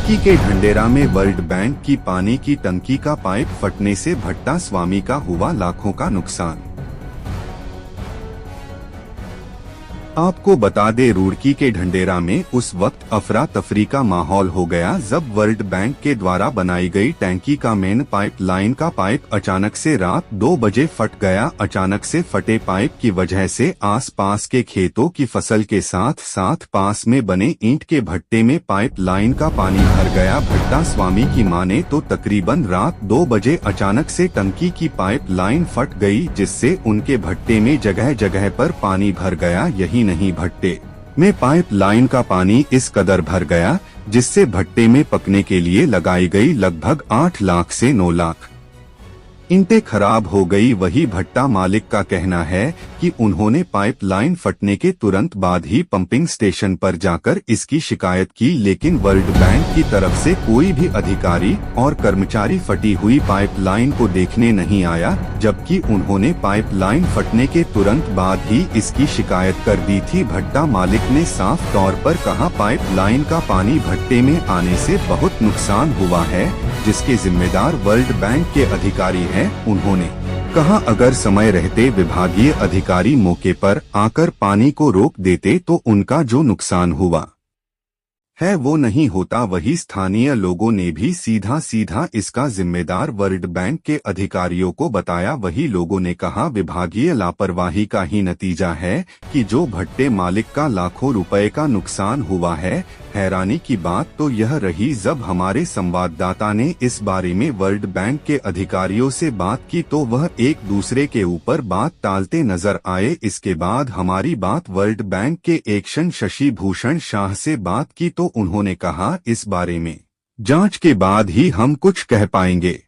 रुड़की के ढंढेरा में world bank की पानी की टंकी का पाइप फटने से भट्टा स्वामी का हुआ लाखों का नुकसान। आपको बता दे, रुड़की के ढंढेरा में उस वक्त अफरा तफरी का माहौल हो गया जब वर्ल्ड बैंक के द्वारा बनाई गई टैंकी का मेन पाइप लाइन का पाइप अचानक से रात 2 बजे फट गया। अचानक से फटे पाइप की वजह से आसपास के खेतों की फसल के साथ साथ पास में बने ईंट के भट्टे में पाइप लाइन का पानी भर गया। भट्टा स्वामी की माने तो तकरीबन रात 2 बजे अचानक से टंकी की पाइप लाइन फट गई, जिससे उनके भट्टे में जगह जगह पर पानी भर गया। यही नहीं, भट्टे में पाइप लाइन का पानी इस कदर भर गया जिससे भट्टे में पकने के लिए लगाई गई लगभग 8 लाख से 9 लाख ईंटें खराब हो गई। वही भट्टा मालिक का कहना है कि उन्होंने पाइप लाइन फटने के तुरंत बाद ही पंपिंग स्टेशन पर जाकर इसकी शिकायत की, लेकिन वर्ल्ड बैंक की तरफ से कोई भी अधिकारी और कर्मचारी फटी हुई पाइप लाइन को देखने नहीं आया, जबकि उन्होंने पाइप लाइन फटने के तुरंत बाद ही इसकी शिकायत कर दी थी। भट्टा मालिक ने साफ तौर पर कहा, पाइप लाइन का पानी भट्टे में आने से बहुत नुकसान हुआ है, जिसके जिम्मेदार वर्ल्ड बैंक के अधिकारी हैं। उन्होंने कहा, अगर समय रहते विभागीय अधिकारी मौके पर आकर पानी को रोक देते तो उनका जो नुकसान हुआ है वो नहीं होता। वही स्थानीय लोगों ने भी सीधा सीधा इसका जिम्मेदार वर्ल्ड बैंक के अधिकारियों को बताया। वही लोगों ने कहा, विभागीय लापरवाही का ही नतीजा है कि जो भट्टे मालिक का लाखों रुपए का नुकसान हुआ है। हैरानी की बात तो यह रही, जब हमारे संवाददाता ने इस बारे में वर्ल्ड बैंक के अधिकारियों से बात की तो वह एक दूसरे के ऊपर बात टालते नजर आए। इसके बाद हमारी बात वर्ल्ड बैंक के एक्शन शशि भूषण शाह से बात की तो उन्होंने कहा, इस बारे में जांच के बाद ही हम कुछ कह पाएंगे।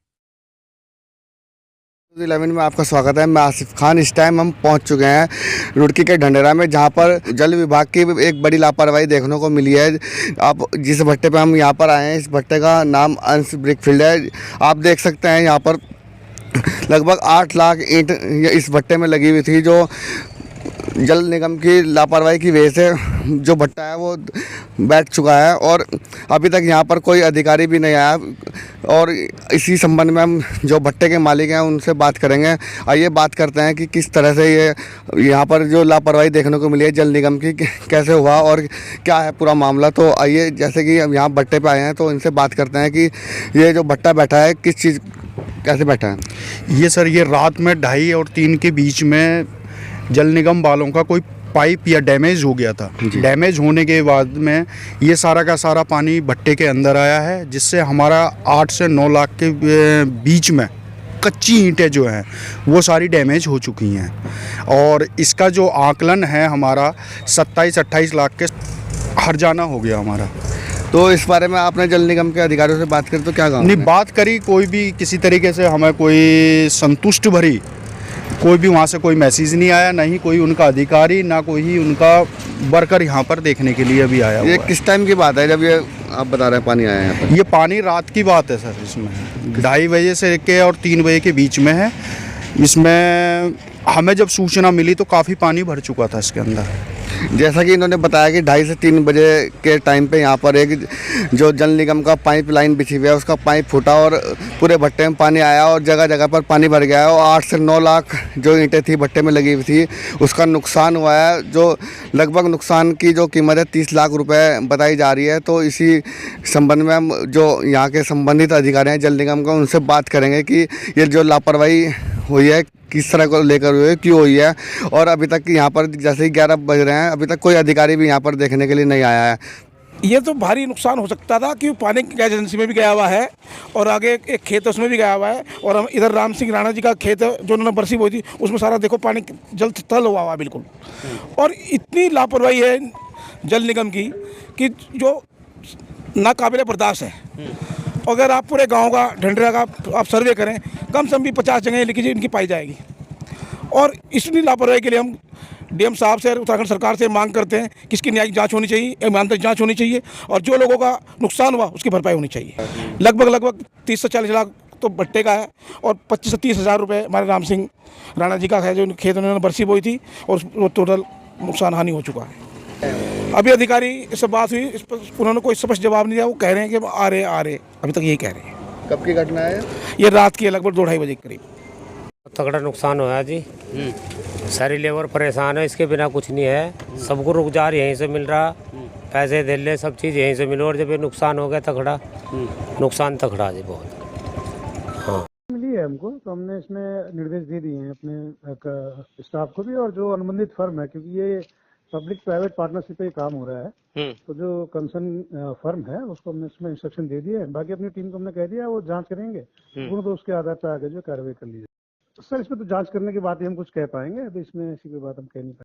11 में आपका स्वागत है। मैं आसिफ खान। इस टाइम हम पहुंच चुके हैं रुड़की के ढंढेरा में, जहां पर जल विभाग की एक बड़ी लापरवाही देखने को मिली है। आप जिस भट्टे पे हम यहां पर आए हैं, इस भट्टे का नाम अंश ब्रिकफील्ड है। आप देख सकते हैं यहां पर लगभग 8 लाख ईंट इस भट्टे में लगी हुई थी, जो जल निगम की लापरवाही की वजह से जो भट्टा है वो बैठ चुका है और अभी तक यहाँ पर कोई अधिकारी भी नहीं आया। और इसी संबंध में हम जो भट्टे के मालिक हैं उनसे बात करेंगे। आइए बात करते हैं कि किस तरह से ये यहाँ पर जो लापरवाही देखने को मिली है जल निगम की, कैसे हुआ और क्या है पूरा मामला। तो आइए, जैसे कि हम यहाँ भट्टे पे आए हैं तो इनसे बात करते हैं कि ये जो भट्टा बैठा है किस चीज़ कैसे बैठा है। ये सर, ये रात में 2:30 और 3 के बीच में जल निगम वालों का कोई पाइप या डैमेज हो गया था। डैमेज होने के बाद में ये सारा का सारा पानी भट्टे के अंदर आया है, जिससे हमारा 8 से 9 लाख के बीच में कच्ची ईंटें जो हैं वो सारी डैमेज हो चुकी हैं। और इसका जो आकलन है हमारा 27-28 लाख के हर्जाना हो गया हमारा। तो इस बारे में आपने जल निगम के अधिकारियों से बात करी तो क्या कहा? नहीं, बात करी, कोई भी किसी तरीके से हमें कोई संतुष्ट भरी कोई भी वहाँ से कोई मैसेज नहीं आया, ना ही कोई उनका अधिकारी, ना कोई ही उनका वर्कर यहाँ पर देखने के लिए भी आया। ये किस टाइम की बात है जब ये आप बता रहे हैं पानी आया है यहाँ पर? ये पानी रात की बात है सर। इसमें 2:30 बजे से लेके और 3 बजे के बीच में है। इसमें हमें जब सूचना मिली तो काफ़ी पानी भर चुका था इसके अंदर। जैसा कि इन्होंने बताया कि 2:30 से 3 बजे के टाइम पे यहाँ पर एक जो जल निगम का पाइप लाइन बिछी हुई है उसका पाइप फूटा और पूरे भट्टे में पानी आया और जगह जगह पर पानी भर गया है। और 8 से 9 लाख जो ईंटें थी भट्टे में लगी हुई थी उसका नुकसान हुआ है, जो लगभग नुकसान की जो कीमत है 30 लाख रुपए बताई जा रही है। तो इसी संबंध में हम जो यहाँ के संबंधित अधिकारी हैं जल निगम का, उनसे बात करेंगे कि ये जो लापरवाही हुई है किस तरह को लेकर हुई है, क्यों हुई है। और अभी तक यहाँ पर जैसे ही 11 बज रहे हैं अभी तक कोई अधिकारी भी यहाँ पर देखने के लिए नहीं आया है। ये तो भारी नुकसान हो सकता था कि पानी गैस एजेंसी में भी गया हुआ है और आगे एक खेत है उसमें भी गया हुआ है, और हम इधर राम सिंह राणा जी का खेत है जो उन्होंने बरसी बोई थी उसमें सारा देखो पानी जल थल हुआ बिल्कुल। और इतनी लापरवाही है जल निगम की कि जो नाकाबिले बर्दाश्त है। अगर आप पूरे गांव का ढंढेरा का आप सर्वे करें, कम से कम भी 50 जगह लीकेज इनकी पाई जाएगी। और इतनी लापरवाही के लिए हम डीएम साहब से, उत्तराखंड सरकार से मांग करते हैं कि इसकी न्यायिक जांच होनी चाहिए, ईमानदार जांच होनी चाहिए, और जो लोगों का नुकसान हुआ उसकी भरपाई होनी चाहिए। लगभग 30 से 40 लाख तो भट्टे का है और 25 से 30 हज़ार रुपये हमारे राम सिंह राणा जी का है जो खेत उन्होंने बरसी बोई थी और वो टोटल नुकसान हानि हो चुका है। अभी अधिकारी से बात हुई, इस पर उन्होंने कोई स्पष्ट जवाब नहीं दिया। वो कह रहे हैं कि आ रहे अभी तक यही कह रहे हैं। कब की घटना है? ये रात की है, लगभग 2-2:30 बजे के करीब। तगड़ा नुकसान हुआ जी। सारी लेबर परेशान है, इसके बिना कुछ नहीं है। सबको रुजगार यहीं से मिल रहा, पैसे दे ले, सब चीज़ यहीं से मिलो। और जब ये नुकसान हो गया तगड़ा, नुकसान तगड़ा जी बहुत। मिली है हमको, तो हमने इसमें निर्देश दे दिए हैं अपने स्टाफ को भी और जो अनुबंधित फर्म है, क्योंकि ये पब्लिक प्राइवेट पार्टनरशिप पे काम हो रहा है, तो जो कंसर्न फर्म है उसको हमने इसमें इंस्ट्रक्शन दे दिए हैं। बाकी अपनी टीम को हमने कह दिया, वो जांच करेंगे, पूर्ण तो उसके आधार पर आगे जो कार्रवाई कर ली जाए। सर इसमें तो जांच करने के बाद ही हम कुछ कह पाएंगे, अभी इसमें ऐसी कोई बात हम कह नहीं पाएंगे।